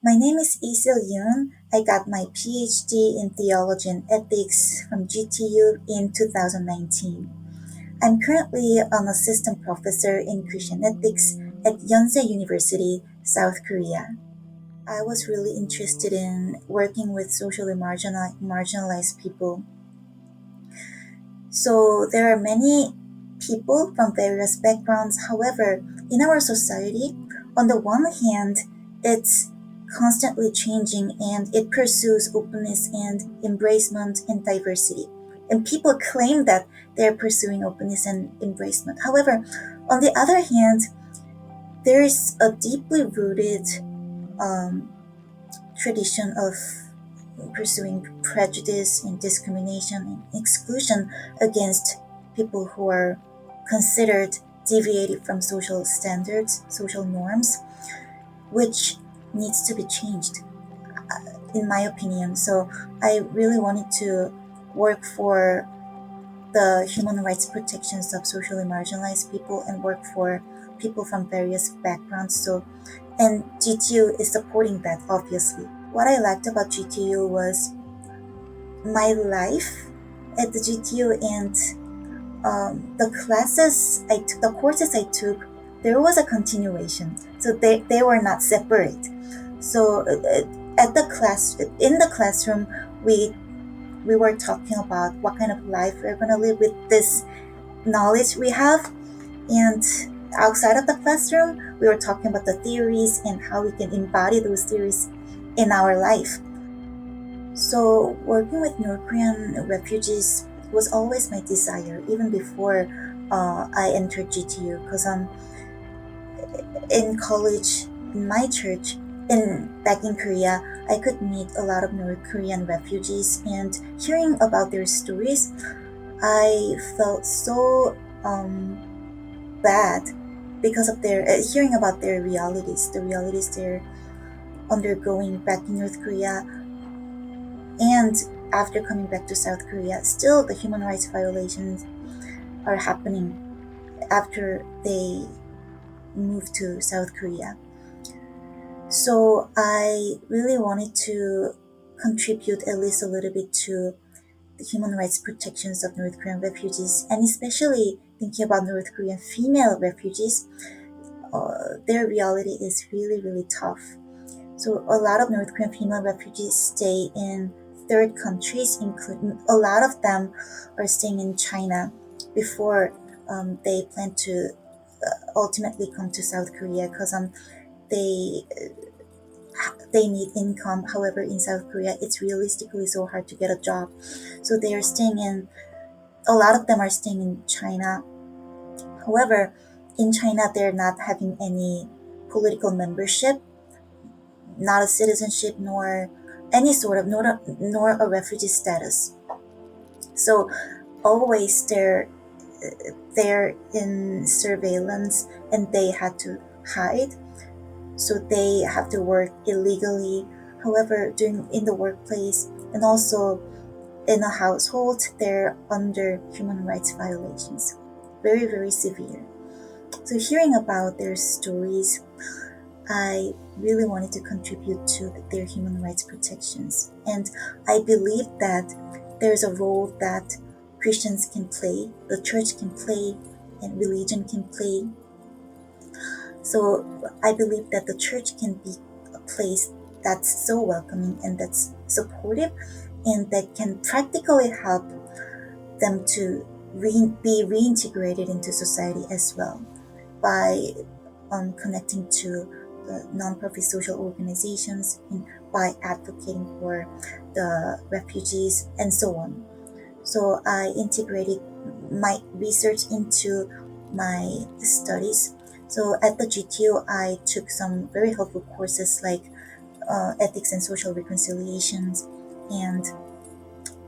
My name is Yoon. I got my PhD in Theology and Ethics from GTU in 2019. I'm currently an assistant professor in Christian ethics at Yonsei University, South Korea. I was really interested in working with socially marginalized people. So there are many people from various backgrounds. However, in our society, on the one hand, it's constantly changing and it pursues openness and embracement and diversity. And people claim that they're pursuing openness and embracement. However, on the other hand, there is a deeply rooted um, tradition of pursuing prejudice and discrimination and exclusion against people who are considered deviated from social standards, social norms, which needs to be changed, in my opinion. So I really wanted to work for the human rights protections of socially marginalized people and work for people from various backgrounds. And GTU is supporting that, obviously. What I liked about GTU was my life at the GTU and the courses I took, there was a continuation. So they were not separate. So in the classroom, we we were talking about what kind of life we're gonna live with this knowledge we have, and outside of the classroom, we were talking about the theories and how we can embody those theories in our life. So, working with North Korean refugees was always my desire, even before I entered GTU. Because in college, in my church, back in Korea, I could meet a lot of North Korean refugees, and hearing about their stories, I felt so bad because of their hearing about their realities, the realities they're undergoing back in North Korea. And after coming back to South Korea, still the human rights violations are happening after they moved to South Korea. So I really wanted to contribute at least a little bit to the human rights protections of North Korean refugees, and especially thinking about North Korean female refugees. Their reality is really, really tough. So a lot of North Korean female refugees stay in third countries, including a lot of them are staying in China before they plan to ultimately come to South Korea, because they they need income. However, in South Korea, it's realistically so hard to get a job. So they are staying in. A lot of them are staying in China. However, in China, they're not having any political membership, not a citizenship, nor any sort of nor a refugee status. So always they're in surveillance and they had to hide. So they have to work illegally. However, during in the workplace and also in a household, they're under human rights violations, very, very severe. So hearing about their stories, I really wanted to contribute to their human rights protections. And I believe that there's a role that Christians can play, the church can play, and religion can play. So I believe that the church can be a place that's so welcoming and that's supportive and that can practically help them to be reintegrated into society as well by connecting to the nonprofit social organizations and by advocating for the refugees and so on. So I integrated my research into my studies. So at the GTU, I took some very helpful courses like ethics and social reconciliations and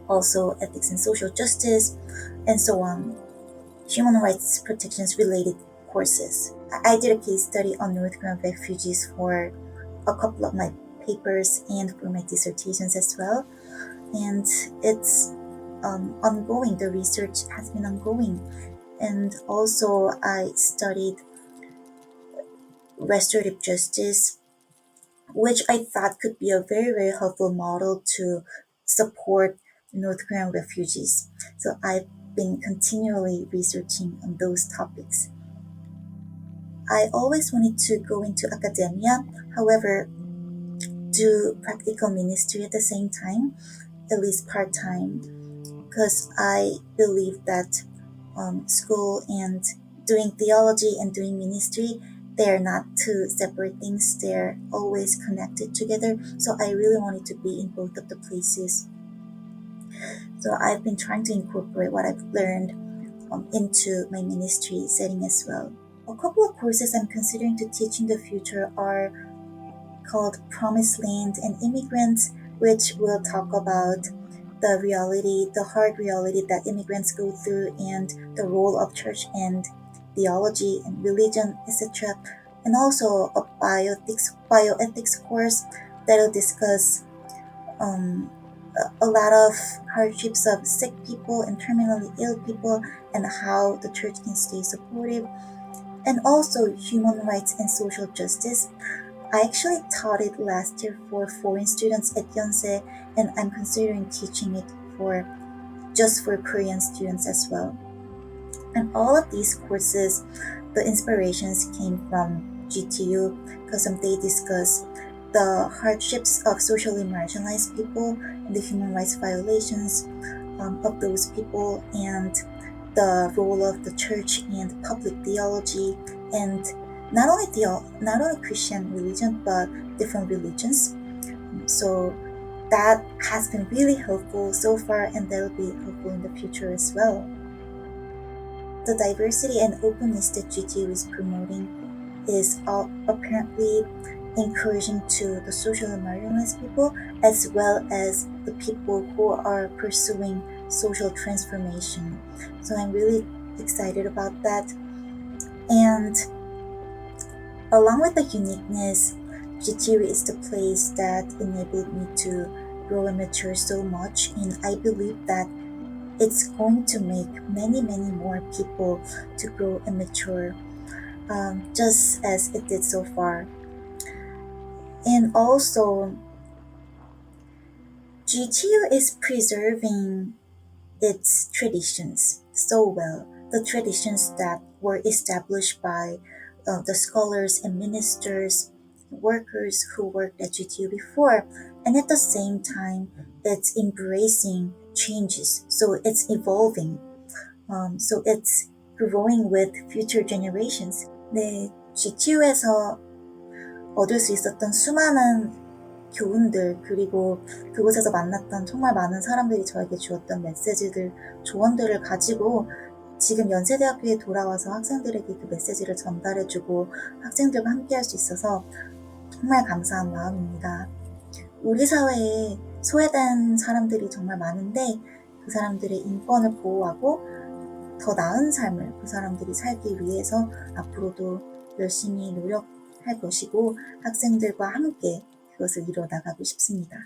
also ethics and social justice and so on, human rights protections related courses. I did a case study on North Korean refugees for a couple of my papers and for my dissertations as well. And it's ongoing, the research has been ongoing. And also, I studied restorative justice which I thought could be a very, very helpful model to support North Korean refugees. So I've been continually researching on those topics. I always wanted to go into academia, however, do practical ministry at the same time, at least part time, because I believe that school and doing theology and doing ministry, they're not two separate things, they're always connected together. So I really wanted to be in both of the places. So I've been trying to incorporate what I've learned into my ministry setting as well. A couple of courses I'm considering to teach in the future are called Promised Land and Immigrants, which will talk about the reality, the hard reality that immigrants go through, and the role of church and theology and religion, etc. And also a bioethics course that'll discuss um, a lot of hardships of sick people and terminally ill people and how the church can stay supportive, and also human rights and social justice. I actually taught it last year for foreign students at Yonsei, and I'm considering teaching it for just for Korean students as well. And all of these courses, the inspirations came from GTU because they discuss the hardships of socially marginalized people and the human rights violations of those people, and the role of the church and public theology, and not only Christian religion but different religions. So that has been really helpful so far, and that'll be helpful in the future as well. The diversity and openness that GTU is promoting is apparently encouraging to the socially marginalized people as well as the people who are pursuing social transformation. So I'm really excited about that. And along with the uniqueness, GTU is the place that enabled me to grow and mature so much, and I believe that it's going to make many, many more people to grow and mature, just as it did so far. And also, GTU is preserving its traditions so well. The traditions that were established by the scholars and ministers, workers who worked at GTU before, and at the same time, it's embracing changes. So it's evolving. So it's growing with future generations. 네, GTU에서 얻을 수 있었던 수많은 교훈들, 그리고 그곳에서 만났던 정말 많은 사람들이 저에게 주었던 메시지들, 조언들을 가지고 지금 연세대학교에 돌아와서 학생들에게 그 메시지를 전달해주고 학생들과 함께할 수 있어서 정말 감사한 마음입니다. 우리 사회에 소외된 사람들이 정말 많은데 그 사람들의 인권을 보호하고 더 나은 삶을 그 사람들이 살기 위해서 앞으로도 열심히 노력할 것이고 학생들과 함께 그것을 이뤄나가고 싶습니다.